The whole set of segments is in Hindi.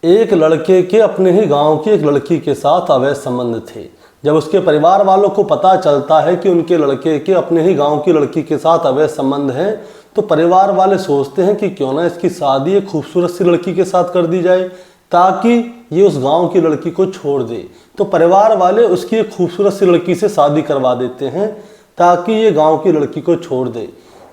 एक लड़के के अपने ही गांव की एक लड़की के साथ अवैध संबंध थे। जब उसके परिवार वालों को पता चलता है कि उनके लड़के के अपने ही गांव की लड़की के साथ अवैध संबंध है, तो परिवार वाले सोचते हैं कि क्यों ना इसकी शादी एक खूबसूरत सी लड़की के साथ कर दी जाए ताकि ये उस गांव की लड़की को छोड़ दे। तो परिवार वाले उसकी एक खूबसूरत सी लड़की से शादी करवा देते हैं ताकि ये गांव की लड़की को छोड़ दे।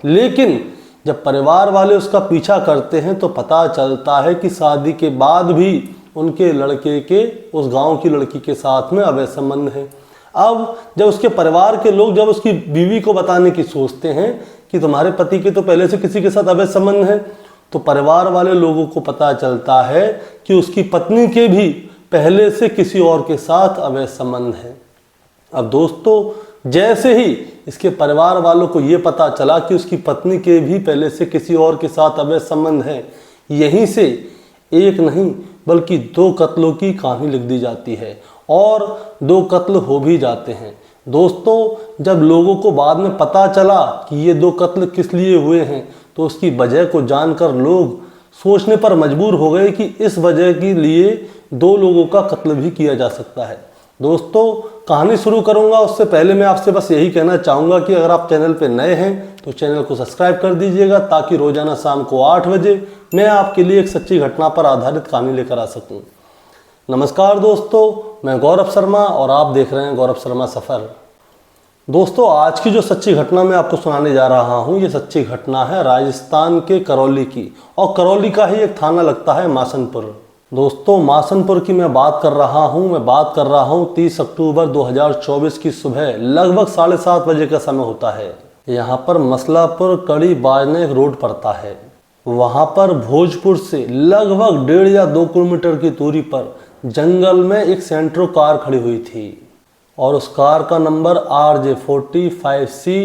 लेकिन जब परिवार वाले उसका पीछा करते हैं तो पता चलता है कि शादी के बाद भी उनके लड़के के उस गांव की लड़की के साथ में अवैध संबंध है। अब जब उसके परिवार के लोग जब उसकी बीवी को बताने की सोचते हैं कि तुम्हारे पति के तो पहले से किसी के साथ अवैध संबंध है, तो परिवार वाले लोगों को पता चलता है कि उसकी पत्नी के भी पहले से किसी और के साथ अवैध संबंध है। अब दोस्तों, जैसे ही इसके परिवार वालों को ये पता चला कि उसकी पत्नी के भी पहले से किसी और के साथ अवैध संबंध है, यहीं से एक नहीं बल्कि 2 कत्लों की कहानी लिख दी जाती है और 2 कत्ल हो भी जाते हैं। दोस्तों, जब लोगों को बाद में पता चला कि ये 2 कत्ल किस लिए हुए हैं, तो उसकी वजह को जानकर लोग सोचने पर मजबूर हो गए कि इस वजह के लिए 2 लोगों का कत्ल भी किया जा सकता है। दोस्तों, कहानी शुरू करूंगा उससे पहले मैं आपसे बस यही कहना चाहूँगा कि अगर आप चैनल पे नए हैं तो चैनल को सब्सक्राइब कर दीजिएगा ताकि रोजाना शाम को 8 बजे मैं आपके लिए एक सच्ची घटना पर आधारित कहानी लेकर आ सकूं। नमस्कार दोस्तों, मैं गौरव शर्मा और आप देख रहे हैं गौरव शर्मा सफ़र। दोस्तों, आज की जो सच्ची घटना मैं आपको सुनाने जा रहा हूँ, ये सच्ची घटना है राजस्थान के करौली की, और करौली का ही एक थाना लगता है मासनपुर। दोस्तों, मासनपुर की मैं बात कर रहा हूँ 30 अक्टूबर 2024 की सुबह लगभग 7:30 बजे का समय होता है। यहाँ पर मसलापुर कड़ी बाजने एक रोड पड़ता है। वहाँ पर भोजपुर से लगभग 1.5 या 2 किलोमीटर की दूरी पर जंगल में एक सेंट्रो कार खड़ी हुई थी और उस कार का नंबर RJ45C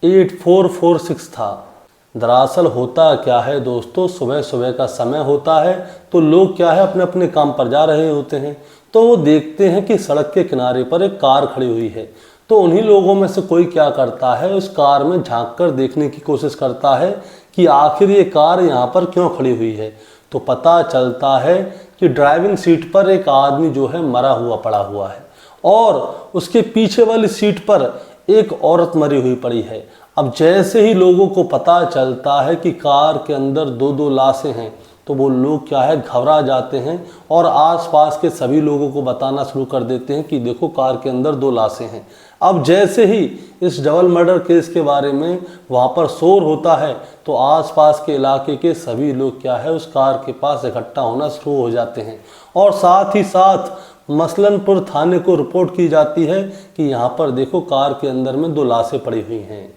8446 था। दरअसल होता क्या है दोस्तों, सुबह सुबह का समय होता है तो लोग क्या है अपने अपने काम पर जा रहे होते हैं, तो वो देखते हैं कि सड़क के किनारे पर एक कार खड़ी हुई है। तो उन्हीं लोगों में से कोई क्या करता है, उस कार में झांक कर देखने की कोशिश करता है कि आखिर ये कार यहाँ पर क्यों खड़ी हुई है। तो पता चलता है कि ड्राइविंग सीट पर एक आदमी जो है मरा हुआ पड़ा हुआ है और उसके पीछे वाली सीट पर एक औरत मरी हुई पड़ी है। अब जैसे ही लोगों को पता चलता है कि कार के अंदर 2 लाशें हैं, तो वो लोग क्या है घबरा जाते हैं और आसपास के सभी लोगों को बताना शुरू कर देते हैं कि देखो कार के अंदर 2 लाशें हैं। अब जैसे ही इस डबल मर्डर केस के बारे में वहाँ पर शोर होता है तो आसपास के इलाके के सभी लोग क्या है उस कार के पास इकट्ठा होना शुरू हो जाते हैं और साथ ही साथ मसलनपुर थाने को रिपोर्ट की जाती है कि यहाँ पर देखो कार के अंदर में 2 लाशें पड़ी हुई हैं।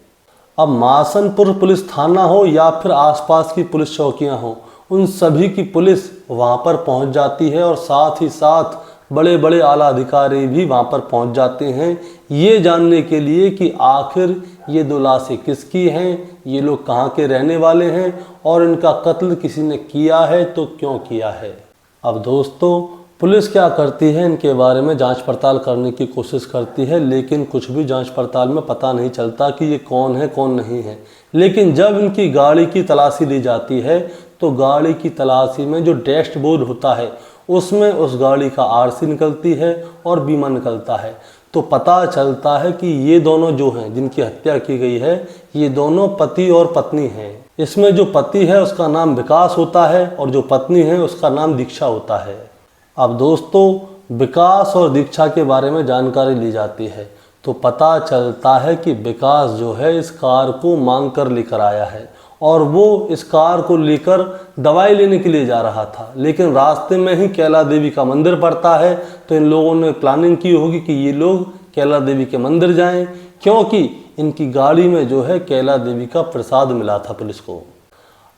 अब मासनपुर पुलिस थाना हो या फिर आसपास की पुलिस चौकियाँ हो, उन सभी की पुलिस वहाँ पर पहुँच जाती है और साथ ही साथ बड़े बड़े आला अधिकारी भी वहाँ पर पहुँच जाते हैं ये जानने के लिए कि आखिर ये 2 लाशें किसकी हैं, ये लोग कहाँ के रहने वाले हैं और इनका कत्ल किसी ने किया है तो क्यों किया है। अब दोस्तों, पुलिस क्या करती है, इनके बारे में जांच पड़ताल करने की कोशिश करती है, लेकिन कुछ भी जांच पड़ताल में पता नहीं चलता कि ये कौन है कौन नहीं है। लेकिन जब इनकी गाड़ी की तलाशी ली जाती है तो गाड़ी की तलाशी में जो डैशबोर्ड होता है उसमें उस गाड़ी का RC निकलती है और बीमा निकलता है। तो पता चलता है कि ये दोनों जो हैं जिनकी हत्या की गई है, ये दोनों पति और पत्नी हैं। इसमें जो पति है उसका नाम विकास होता है और जो पत्नी है उसका नाम दीक्षा होता है। अब दोस्तों, विकास और दीक्षा के बारे में जानकारी ली जाती है तो पता चलता है कि विकास जो है इस कार को मांग कर लेकर आया है और वो इस कार को लेकर दवाई लेने के लिए जा रहा था, लेकिन रास्ते में ही कैला देवी का मंदिर पड़ता है। तो इन लोगों ने प्लानिंग की होगी कि ये लोग कैला देवी के मंदिर जाएं, क्योंकि इनकी गाड़ी में जो है कैला देवी का प्रसाद मिला था पुलिस को।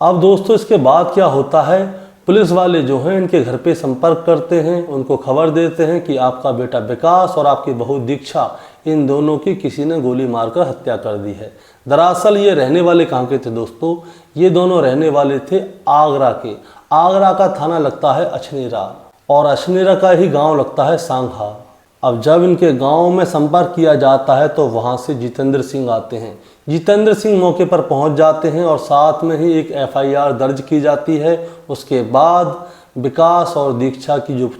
अब दोस्तों, इसके बाद क्या होता है, पुलिस वाले जो हैं इनके घर पे संपर्क करते हैं, उनको खबर देते हैं कि आपका बेटा विकास और आपकी बहू दीक्षा, इन दोनों की किसी ने गोली मारकर हत्या कर दी है। दरअसल ये रहने वाले कहाँ के थे दोस्तों, ये दोनों रहने वाले थे आगरा के। आगरा का थाना लगता है अछनेरा और अछनेरा का ही गांव लगता है सांघा। अब जब इनके गांव में संपर्क किया जाता है तो वहां से जितेंद्र सिंह आते हैं। जितेंद्र सिंह मौके पर पहुंच जाते हैं और साथ में ही एक FIR दर्ज की जाती है। उसके बाद विकास और दीक्षा की जो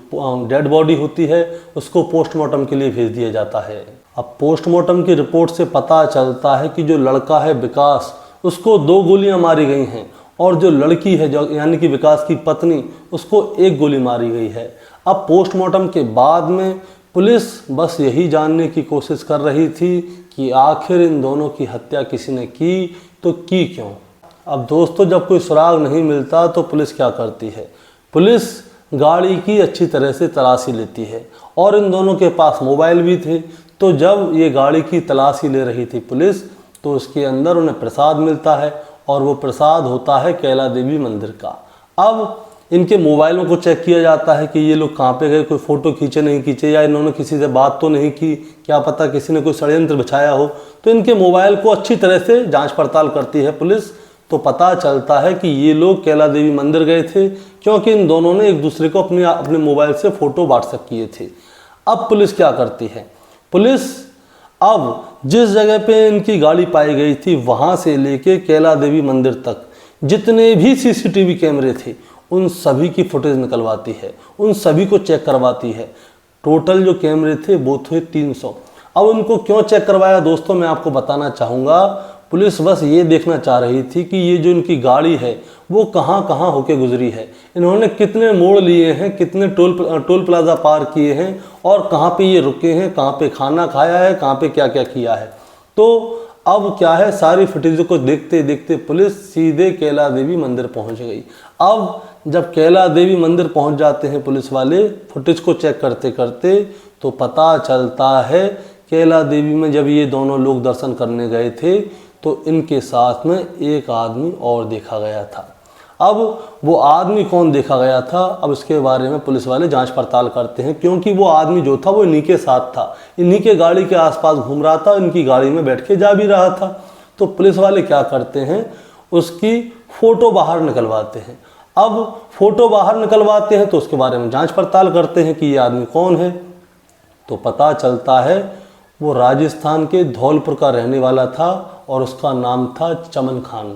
डेड बॉडी होती है उसको पोस्टमार्टम के लिए भेज दिया जाता है। अब पोस्टमार्टम की रिपोर्ट से पता चलता है कि जो लड़का है विकास, उसको 2 गोलियां मारी गई हैं और जो लड़की है, जो यानी कि विकास की पत्नी, उसको 1 गोली मारी गई है। अब पोस्टमार्टम के बाद में पुलिस बस यही जानने की कोशिश कर रही थी कि आखिर इन दोनों की हत्या किसी ने की तो की क्यों। अब दोस्तों, जब कोई सुराग नहीं मिलता तो पुलिस क्या करती है? पुलिस गाड़ी की अच्छी तरह से तलाशी लेती है और इन दोनों के पास मोबाइल भी थे। तो जब ये गाड़ी की तलाशी ले रही थी पुलिस, तो उसके अंदर उन्हें प्रसाद मिलता है और वो प्रसाद होता है कैला देवी मंदिर का। अब इनके मोबाइलों को चेक किया जाता है कि ये लोग कहाँ पे गए, कोई फ़ोटो खींचे नहीं खींचे, या इन्होंने किसी से बात तो नहीं की, क्या पता किसी ने कोई षड्यंत्र बिछाया हो। तो इनके मोबाइल को अच्छी तरह से जांच पड़ताल करती है पुलिस। तो पता चलता है कि ये लोग कैला देवी मंदिर गए थे, क्योंकि इन दोनों ने एक दूसरे को अपने मोबाइल से फ़ोटो व्हाट्सएप किए थे। अब पुलिस क्या करती है? पुलिस अब जिस जगह पे इनकी गाड़ी पाई गई थी वहाँ से लेके कैला देवी मंदिर तक जितने भी सीसीटीवी कैमरे थे उन सभी की फुटेज निकलवाती है, उन सभी को चेक करवाती है। टोटल जो कैमरे थे वो थे 300। अब उनको क्यों चेक करवाया दोस्तों, मैं आपको बताना चाहूँगा। पुलिस बस ये देखना चाह रही थी कि ये जो इनकी गाड़ी है वो कहाँ कहाँ होके गुजरी है, इन्होंने कितने मोड़ लिए हैं, कितने टोल प्लाजा पार किए हैं और कहाँ पे ये रुके हैं, कहाँ पे खाना खाया है, कहाँ पे क्या क्या किया है। तो अब क्या है, सारी फुटेज को देखते देखते पुलिस सीधे कैला देवी मंदिर पहुंच गई। अब जब कैला देवी मंदिर पहुंच जाते हैं पुलिस वाले, फुटेज को चेक करते करते, तो पता चलता है कैला देवी में जब ये दोनों लोग दर्शन करने गए थे तो इनके साथ में एक आदमी और देखा गया था। अब वो आदमी कौन देखा गया था, अब इसके बारे में पुलिस वाले जांच पड़ताल करते हैं, क्योंकि वो आदमी जो था वो इन्हीं के साथ था, इन्हीं के गाड़ी के आसपास घूम रहा था, इनकी गाड़ी में बैठ के जा भी रहा था। तो पुलिस वाले क्या करते हैं, उसकी फ़ोटो बाहर निकलवाते हैं। अब फ़ोटो बाहर निकलवाते हैं तो उसके बारे में जांच पड़ताल करते हैं कि ये आदमी कौन है। तो पता चलता है वो राजस्थान के धौलपुर का रहने वाला था और उसका नाम था चमन खान।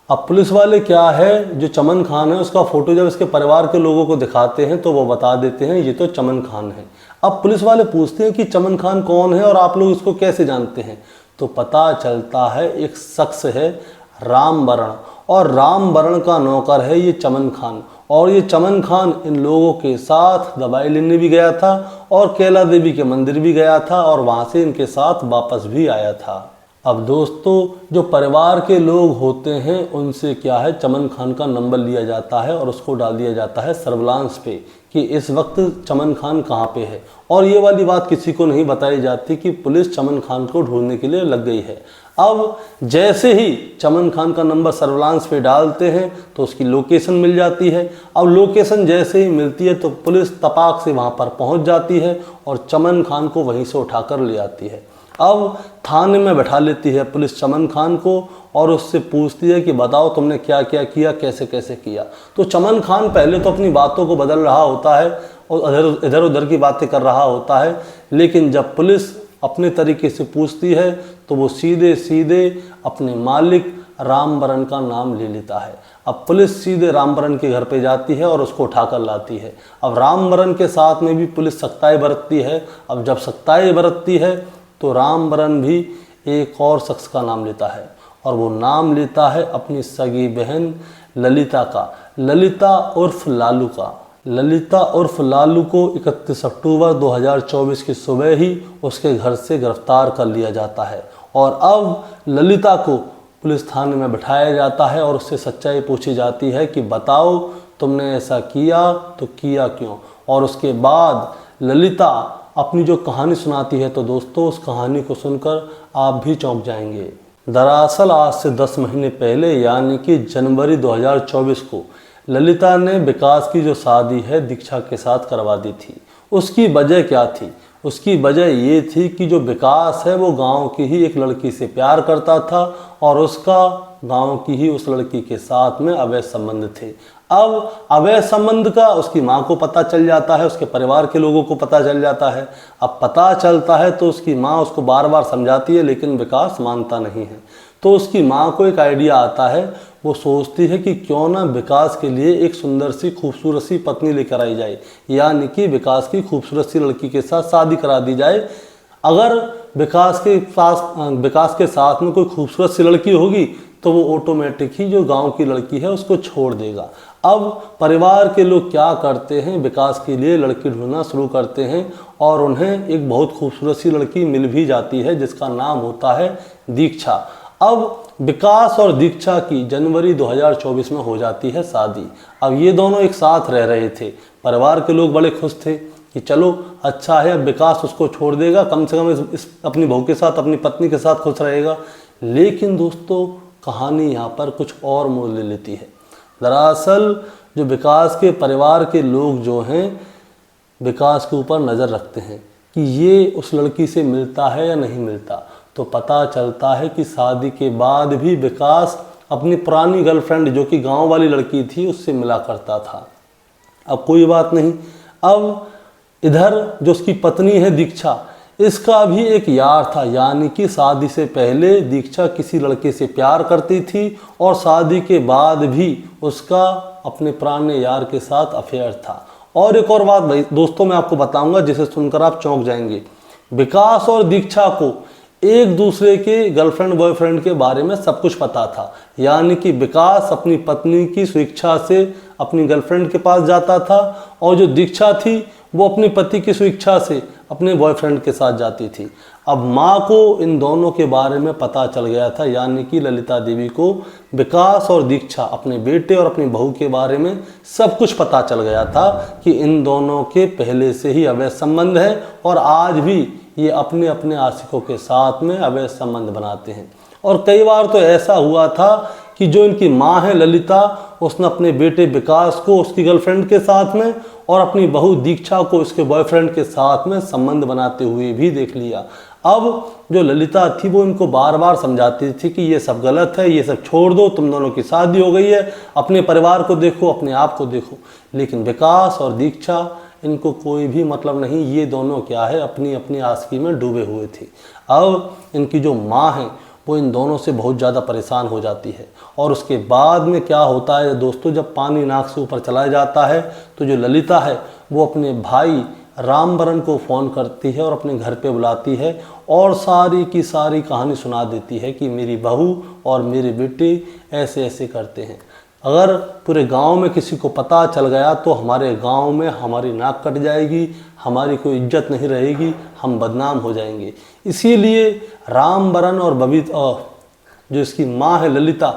अब पुलिस वाले क्या है, जो चमन खान है उसका फ़ोटो जब इसके परिवार के लोगों को दिखाते हैं तो वो बता देते हैं ये तो चमन खान है। अब पुलिस वाले पूछते हैं कि चमन खान कौन है और आप लोग इसको कैसे जानते हैं। तो पता चलता है एक शख्स है रामबरण, और रामबरण का नौकर है ये चमन खान। और ये चमन खान इन लोगों के साथ दवाई लेने भी गया था और कैला देवी के मंदिर भी गया था और वहाँ से इनके साथ वापस भी आया था। अब दोस्तों, जो परिवार के लोग होते हैं उनसे क्या है, चमन खान का नंबर लिया जाता है और उसको डाल दिया जाता है सर्विलांस पे कि इस वक्त चमन खान कहाँ पे है। और ये वाली बात किसी को नहीं बताई जाती कि पुलिस चमन खान को ढूंढने के लिए लग गई है। अब जैसे ही चमन खान का नंबर सर्विलांस पे डालते हैं तो उसकी लोकेशन मिल जाती है। अब लोकेशन जैसे ही मिलती है तो पुलिस तपाक से वहाँ पर पहुँच जाती है और चमन खान को वहीं से उठाकर ले आती है। अब थाने में बैठा लेती है पुलिस चमन खान को और उससे पूछती है कि बताओ तुमने क्या क्या किया, कैसे कैसे किया। तो चमन खान पहले तो अपनी बातों को बदल रहा होता है और इधर उधर की बातें कर रहा होता है, लेकिन जब पुलिस अपने तरीके से पूछती है तो वो सीधे सीधे अपने मालिक रामबरण का नाम ले लेता है। अब पुलिस सीधे रामबरण के घर पे जाती है और उसको उठाकर लाती है। अब रामबरण के साथ में भी पुलिस सख्ताई बरतती है। अब जब सख्ताई बरतती है तो रामबरण भी एक और शख्स का नाम लेता है और वो नाम लेता है अपनी सगी बहन ललिता का, ललिता उर्फ लालू का। ललिता उर्फ लालू को 31 अक्टूबर 2024 की सुबह ही उसके घर से गिरफ्तार कर लिया जाता है और अब ललिता को पुलिस थाने में बिठाया जाता है और उससे सच्चाई पूछी जाती है कि बताओ तुमने ऐसा किया तो किया क्यों। और उसके बाद ललिता अपनी जो कहानी सुनाती है तो दोस्तों उस कहानी को सुनकर आप भी चौंक जाएंगे। दरअसल आज से 10 महीने पहले यानी कि जनवरी 2024 को ललिता ने विकास की जो शादी है दीक्षा के साथ करवा दी थी। उसकी वजह क्या थी? उसकी वजह ये थी कि जो विकास है वो गांव की ही एक लड़की से प्यार करता था और उसका गांव की ही उस लड़की के साथ में अवैध संबंध थे। अब अवैध संबंध का उसकी माँ को पता चल जाता है, उसके परिवार के लोगों को पता चल जाता है। अब पता चलता है तो उसकी माँ उसको बार बार समझाती है लेकिन विकास मानता नहीं है। तो उसकी माँ को एक आइडिया आता है, वो सोचती है कि क्यों ना विकास के लिए एक सुंदर सी खूबसूरत सी पत्नी लेकर आई जाए, यानी कि विकास की खूबसूरत सी लड़की के साथ शादी करा दी जाए। अगर विकास के साथ में कोई खूबसूरत सी लड़की होगी तो वो ऑटोमेटिक ही जो गांव की लड़की है उसको छोड़ देगा। अब परिवार के लोग क्या करते हैं, विकास के लिए लड़की ढूंढना शुरू करते हैं और उन्हें एक बहुत खूबसूरत सी लड़की मिल भी जाती है जिसका नाम होता है दीक्षा। अब विकास और दीक्षा की जनवरी 2024 में हो जाती है शादी। अब ये दोनों एक साथ रह रहे थे। परिवार के लोग बड़े खुश थे कि चलो अच्छा है, अब विकास उसको छोड़ देगा, कम से कम इस अपनी बहू के साथ, अपनी पत्नी के साथ खुश रहेगा। लेकिन दोस्तों कहानी यहाँ पर कुछ और मोड़ ले लेती है। दरअसल जो विकास के परिवार के लोग जो हैं विकास के ऊपर नज़र रखते हैं कि ये उस लड़की से मिलता है या नहीं मिलता, तो पता चलता है कि शादी के बाद भी विकास अपनी पुरानी गर्लफ्रेंड जो कि गांव वाली लड़की थी उससे मिला करता था। अब कोई बात नहीं, अब इधर जो उसकी पत्नी है दीक्षा, इसका भी एक यार था, यानी कि शादी से पहले दीक्षा किसी लड़के से प्यार करती थी और शादी के बाद भी उसका अपने पुराने यार के साथ अफेयर था। और एक और बात भाई दोस्तों मैं आपको बताऊंगा जिसे सुनकर आप चौंक जाएंगे। विकास और दीक्षा को एक दूसरे के गर्लफ्रेंड बॉयफ्रेंड के बारे में सब कुछ पता था, यानी कि विकास अपनी पत्नी की स्वेच्छा से अपनी गर्लफ्रेंड के पास जाता था और जो दीक्षा थी वो अपने पति की स्वेच्छा से अपने बॉयफ्रेंड के साथ जाती थी। अब माँ को इन दोनों के बारे में पता चल गया था, यानी कि ललिता देवी को विकास और दीक्षा अपने बेटे और अपनी बहू के बारे में सब कुछ पता चल गया था कि इन दोनों के पहले से ही अवैध संबंध है और आज भी ये अपने अपने आशिकों के साथ में अवैध संबंध बनाते हैं। और कई बार तो ऐसा हुआ था कि जो इनकी माँ है ललिता, उसने अपने बेटे विकास को उसकी गर्लफ्रेंड के साथ में और अपनी बहू दीक्षा को उसके बॉयफ्रेंड के साथ में संबंध बनाते हुए भी देख लिया। अब जो ललिता थी वो इनको बार बार समझाती थी कि ये सब गलत है, ये सब छोड़ दो, तुम दोनों की शादी हो गई है, अपने परिवार को देखो, अपने आप को देखो। लेकिन विकास और दीक्षा इनको कोई भी मतलब नहीं, ये दोनों क्या है अपनी अपनी आशिकी में डूबे हुए थे। अब इनकी जो माँ है वो इन दोनों से बहुत ज़्यादा परेशान हो जाती है और उसके बाद में क्या होता है दोस्तों, जब पानी नाक से ऊपर चला जाता है तो जो ललिता है वो अपने भाई रामबरन को फ़ोन करती है और अपने घर पे बुलाती है और सारी की सारी कहानी सुना देती है कि मेरी बहू और मेरे बेटे ऐसे ऐसे करते हैं। अगर पूरे गांव में किसी को पता चल गया तो हमारे गांव में हमारी नाक कट जाएगी, हमारी कोई इज्जत नहीं रहेगी, हम बदनाम हो जाएंगे। इसीलिए रामबरन और जो इसकी माँ है ललिता,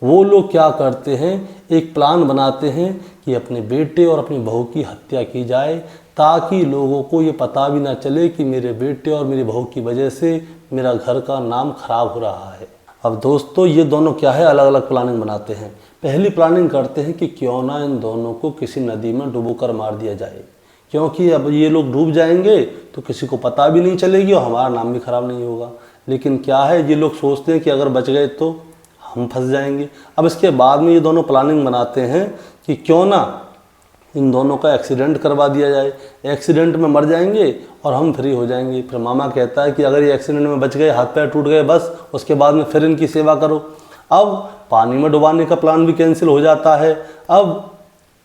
वो लोग क्या करते हैं, एक प्लान बनाते हैं कि अपने बेटे और अपनी बहू की हत्या की जाए ताकि लोगों को ये पता भी ना चले कि मेरे बेटे और मेरी बहू की वजह से मेरा घर का नाम खराब हो रहा है। अब दोस्तों ये दोनों क्या है, अलग अलग प्लानिंग बनाते हैं। पहली प्लानिंग करते हैं कि क्यों ना इन दोनों को किसी नदी में डुबोकर मार दिया जाए, क्योंकि अब ये लोग डूब जाएंगे तो किसी को पता भी नहीं चलेगी और हमारा नाम भी खराब नहीं होगा। लेकिन क्या है, ये लोग सोचते हैं कि अगर बच गए तो हम फंस जाएंगे। अब इसके बाद में ये दोनों प्लानिंग बनाते हैं कि क्यों ना इन दोनों का एक्सीडेंट करवा दिया जाए, एक्सीडेंट में मर जाएंगे और हम फ्री हो जाएंगे। फिर मामा कहता है कि अगर ये एक्सीडेंट में बच गए, हाथ पैर टूट गए, बस उसके बाद में फिर इनकी सेवा करो। अब पानी में डुबाने का प्लान भी कैंसिल हो जाता है, अब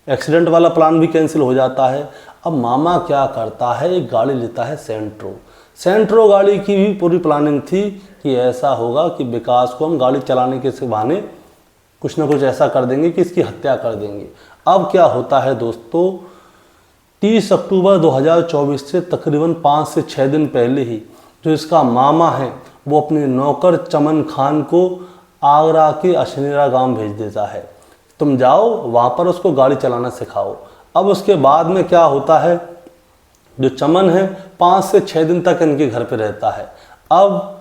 एक्सीडेंट वाला प्लान भी कैंसिल हो जाता है। अब मामा क्या करता है, एक गाड़ी लेता है सेंट्रो गाड़ी की भी पूरी प्लानिंग थी कि ऐसा होगा कि विकास को हम गाड़ी चलाने के से बहाने कुछ ना कुछ ऐसा कर देंगे कि इसकी हत्या कर देंगे। अब क्या होता है दोस्तों, 30 अक्टूबर 2024 से तकरीबन 5 से 6 दिन पहले ही जो इसका मामा है वो अपने नौकर चमन खान को आगरा के अशनेरा गांव भेज देता है, तुम जाओ वहाँ पर उसको गाड़ी चलाना सिखाओ। अब उसके बाद में क्या होता है, जो चमन है 5 से 6 दिन तक इनके घर पे रहता है। अब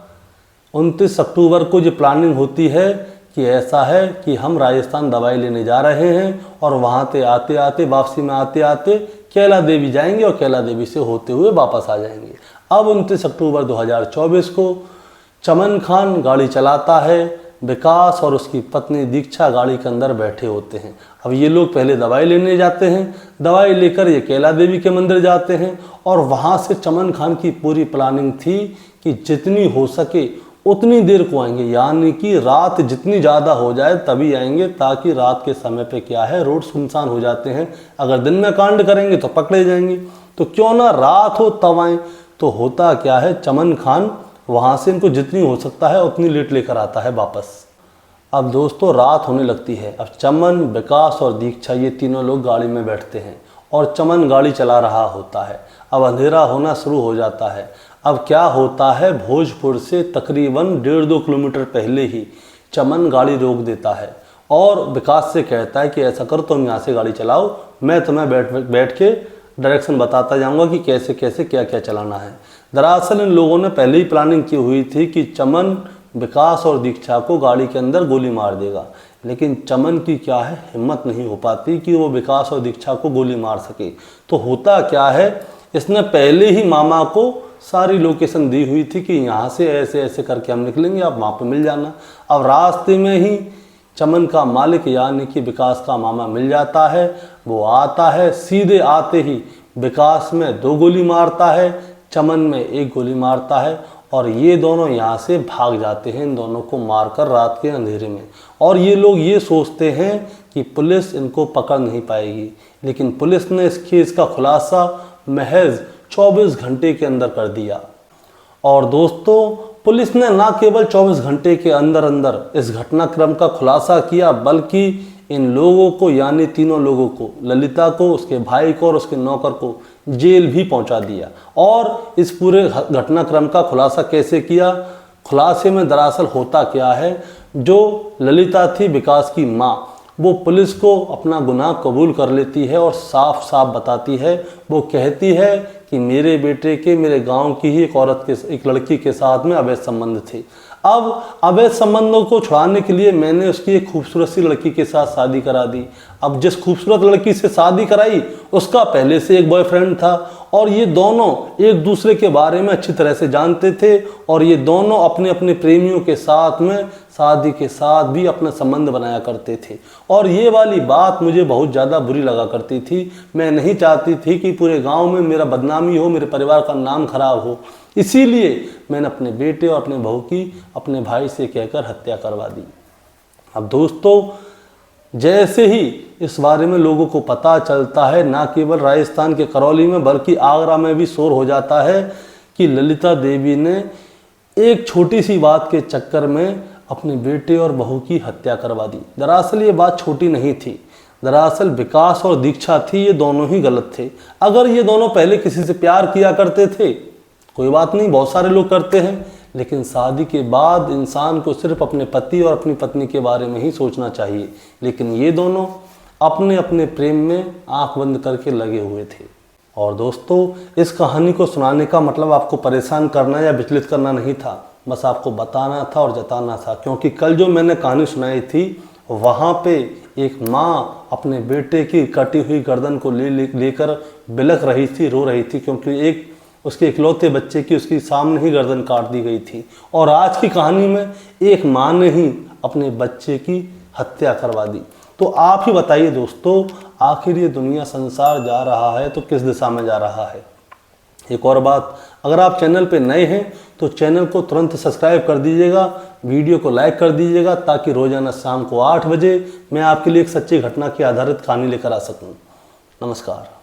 29 अक्टूबर को जो प्लानिंग होती है कि ऐसा है कि हम राजस्थान दवाई लेने जा रहे हैं और वहाँ से आते आते वापसी में आते आते कैला देवी जाएंगे और कैला देवी से होते हुए वापस आ जाएंगे। अब 29 अक्टूबर 2024 को चमन खान गाड़ी चलाता है, विकास और उसकी पत्नी दीक्षा गाड़ी के अंदर बैठे होते हैं। अब ये लोग पहले दवाई लेने जाते हैं, दवाई लेकर ये कैला देवी के मंदिर जाते हैं और वहाँ से चमन खान की पूरी प्लानिंग थी कि जितनी हो सके उतनी देर को आएंगे, यानी कि रात जितनी ज़्यादा हो जाए तभी आएंगे, ताकि रात के समय पे क्या है, रोड सुनसान हो जाते हैं। अगर दिन में कांड करेंगे तो पकड़े जाएंगे, तो क्यों ना रात हो तब आएँ। तो होता क्या है, चमन खान वहाँ से इनको जितनी हो सकता है उतनी लेट लेकर आता है वापस। अब दोस्तों रात होने लगती है। अब चमन, विकास और दीक्षा ये तीनों लोग गाड़ी में बैठते हैं और चमन गाड़ी चला रहा होता है। अब अंधेरा होना शुरू हो जाता है। अब क्या होता है, भोजपुर से तकरीबन 1.5-2 किलोमीटर पहले ही चमन गाड़ी रोक देता है और विकास से कहता है कि ऐसा करो तुम यहाँ से गाड़ी चलाओ, मैं तुम्हें बैठ के डायरेक्शन बताता जाऊँगा कि कैसे कैसे क्या क्या चलाना है। दरअसल इन लोगों ने पहले ही प्लानिंग की हुई थी कि चमन विकास और दीक्षा को गाड़ी के अंदर गोली मार देगा, लेकिन चमन की क्या है, हिम्मत नहीं हो पाती कि वो विकास और दीक्षा को गोली मार सके। तो होता क्या है, इसने पहले ही मामा को सारी लोकेशन दी हुई थी कि यहाँ से ऐसे ऐसे करके हम निकलेंगे, आप वहाँ पे मिल जाना। अब रास्ते में ही चमन का मालिक यानी कि विकास का मामा मिल जाता है। वो आता है, सीधे आते ही विकास में 2 गोली मारता है, चमन में 1 गोली मारता है और ये दोनों यहाँ से भाग जाते हैं, इन दोनों को मारकर रात के अंधेरे में। और ये लोग ये सोचते हैं कि पुलिस इनको पकड़ नहीं पाएगी, लेकिन पुलिस ने इस केस का खुलासा महज 24 घंटे के अंदर कर दिया। और दोस्तों पुलिस ने ना केवल 24 घंटे के अंदर अंदर इस घटनाक्रम का खुलासा किया, बल्कि इन लोगों को यानी तीनों लोगों को, ललिता को, उसके भाई को और उसके नौकर को जेल भी पहुंचा दिया। और इस पूरे घटनाक्रम का खुलासा कैसे किया, खुलासे में दरअसल होता क्या है, जो ललिता थी विकास की माँ, वो पुलिस को अपना गुनाह कबूल कर लेती है और साफ साफ बताती है। वो कहती है कि मेरे बेटे के, मेरे गांव की ही एक लड़की के साथ में अवैध संबंध थे। अब अवैध संबंधों को छुड़ाने के लिए मैंने उसकी एक खूबसूरत सी लड़की के साथ शादी करा दी। अब जिस खूबसूरत लड़की से शादी कराई उसका पहले से एक बॉयफ्रेंड था और ये दोनों एक दूसरे के बारे में अच्छी तरह से जानते थे और ये दोनों अपने अपने प्रेमियों के साथ में शादी के साथ भी अपना संबंध बनाया करते थे। और ये वाली बात मुझे बहुत ज़्यादा बुरी लगा करती थी। मैं नहीं चाहती थी कि पूरे गांव में मेरा बदनामी हो, मेरे परिवार का नाम खराब हो। इसीलिए मैंने अपने बेटे और अपने बहू की अपने भाई से कहकर हत्या करवा दी। अब दोस्तों जैसे ही इस बारे में लोगों को पता चलता है, ना केवल राजस्थान के करौली में बल्कि आगरा में भी शोर हो जाता है कि ललिता देवी ने एक छोटी सी बात के चक्कर में अपने बेटे और बहू की हत्या करवा दी। दरअसल ये बात छोटी नहीं थी, दरअसल विकास और दीक्षा थी, ये दोनों ही गलत थे। अगर ये दोनों पहले किसी से प्यार किया करते थे कोई बात नहीं, बहुत सारे लोग करते हैं, लेकिन शादी के बाद इंसान को सिर्फ अपने पति और अपनी पत्नी के बारे में ही सोचना चाहिए। लेकिन ये दोनों अपने अपने प्रेम में आंख बंद करके लगे हुए थे। और दोस्तों इस कहानी को सुनाने का मतलब आपको परेशान करना या विचलित करना नहीं था, बस आपको बताना था और जताना था। क्योंकि कल जो मैंने कहानी सुनाई थी वहाँ पे एक माँ अपने बेटे की कटी हुई गर्दन को लेकर बिलख रही थी, रो रही थी, क्योंकि एक उसके इकलौते बच्चे की उसकी सामने ही गर्दन काट दी गई थी। और आज की कहानी में एक माँ ने ही अपने बच्चे की हत्या करवा दी। तो आप ही बताइए दोस्तों, आखिर ये दुनिया संसार जा रहा है तो किस दिशा में जा रहा है। एक और बात, अगर आप चैनल पे नए हैं तो चैनल को तुरंत सब्सक्राइब कर दीजिएगा, वीडियो को लाइक कर दीजिएगा, ताकि रोजाना शाम को 8 बजे मैं आपके लिए एक सच्ची घटना की आधारित कहानी लेकर आ सकूं। नमस्कार।